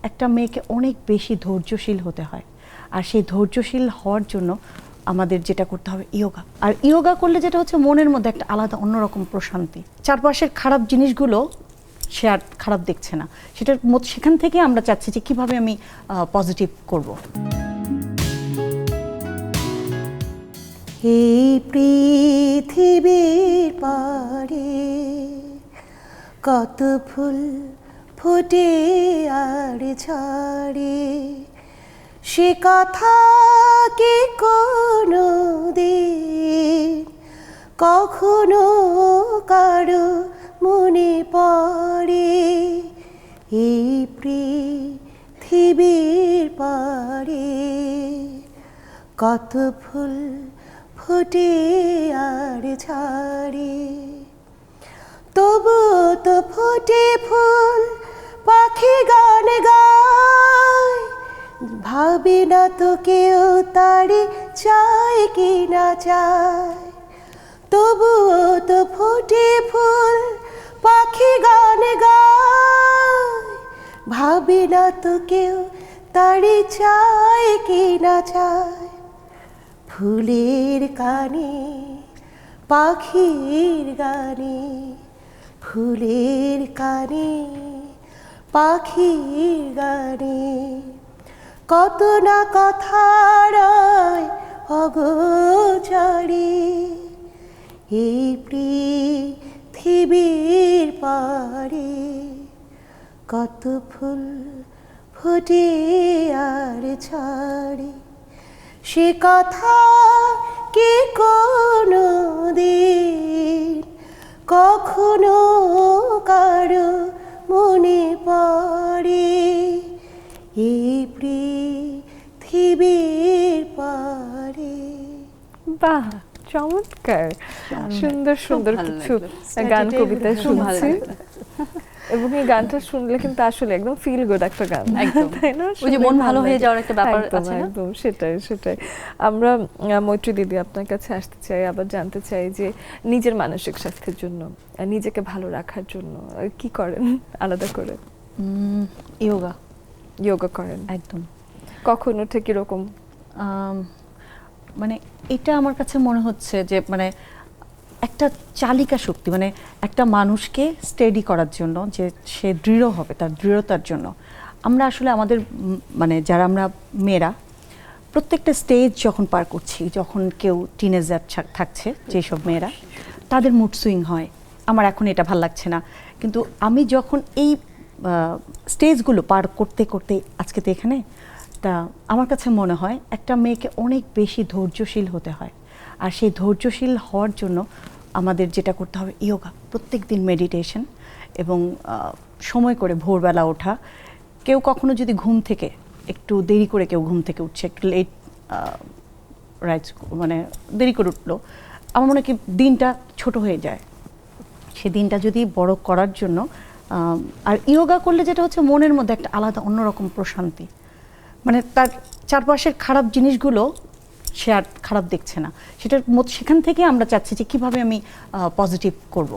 একটা মেয়েকে অনেক বেশি ধৈর্যশীল হতে হয়, আর সেই ধৈর্যশীল হওয়ার জন্য আমাদের যেটা করতে হবে ইয়োগা। আর ইয়োগা করলে যেটা হচ্ছে মনের মধ্যে একটা আলাদা অন্যরকম প্রশান্তি, চারপাশের খারাপ জিনিসগুলো সে আর খারাপ দেখছে না, সেখান থেকে আমরা চাচ্ছি যে কিভাবে আমি পজিটিভ করব। এই পৃথিবীর পারে কত ফুল ফোটে আর ঝরে, সে কথা কি কোনো দিন কখনো কারো মনে পড়ে। এই পৃথিবীর পারে কত ফুল ফোটে আর ঝরে, তবু তো ফোটে ফুল পাখি গান গায়, ভাবি না তো কেউ তারে চায় কি না চায়। তবু তো ফোটে ফুল পাখি গান গায়, ভাবি না তো কেউ তারে চায় কি না চায়। ফুলের কানে পাখির গানে, ফুলের কানে পাখির গানে, কত না কথা রয় অগোচরে। এই পৃথিবীর পারে কত ফুল ফোটে আর ঝরে, সে কথা কি কোনো দিন কখনো কারো মনে পড়ে। এই পৃথিবীর পারে। বাহ, চমৎকার, সুন্দর সুন্দর কিছু গান কবিতা শুনছি, এবং এই গানটা শুনলে কিন্তু আসলে একদম ফিল গুড একটা গান, তাই না? ওই যে মন ভালো হয়ে যাওয়ার একটা ব্যাপার আছে না? একদম সেটাই। আমরা মৈত্রী দিদি আপনার কাছে আসতে চাই, আবার জানতে চাই যে নিজের মানসিক স্বাস্থ্যের জন্য, নিজেকে ভালো রাখার জন্য কি করেন আলাদা করে? যোগা করেন একদম। কখন উঠে কিরকম? মানে এটা আমার কাছে মনে হচ্ছে যে মানে একটা চালিকা শক্তি, মানে একটা মানুষকে স্টেডি করার জন্য, যে সে দৃঢ় হবে, তার দৃঢ়তার জন্য আমরা আসলে আমাদের মানে যারা আমরা মেয়েরা প্রত্যেকটা স্টেজ যখন পার করছি, যখন কেউ টিনেজার থাকছে, যেসব মেয়েরা তাদের মুড সুইং হয়, আমার এখন এটা ভাল লাগছে না, কিন্তু আমি যখন এই স্টেজগুলো পার করতে করতে আজকে তো এখানে, তা আমার কাছে মনে হয় একটা মেয়েকে অনেক বেশি ধৈর্যশীল হতে হয়, আর সেই ধৈর্যশীল হওয়ার জন্য আমাদের যেটা করতে হবে ইয়োগা, প্রত্যেক দিন মেডিটেশন, এবং সময় করে ভোরবেলা ওঠা। কেউ কখনো যদি ঘুম থেকে একটু দেরি করে কেউ ঘুম থেকে উঠছে, একটু লেট রাইজ মানে দেরি করে উঠলো, আমার মনে হয় কি দিনটা ছোট হয়ে যায়। সে দিনটা যদি বড় করার জন্য আর ইয়োগা করলে যেটা হচ্ছে মনের মধ্যে একটা আলাদা অন্যরকম প্রশান্তি, মানে তার চারপাশের খারাপ জিনিসগুলো সে আর খারাপ দেখছে না, সেখান থেকে আমরা চাচ্ছি যে কিভাবে আমি পজিটিভ করব।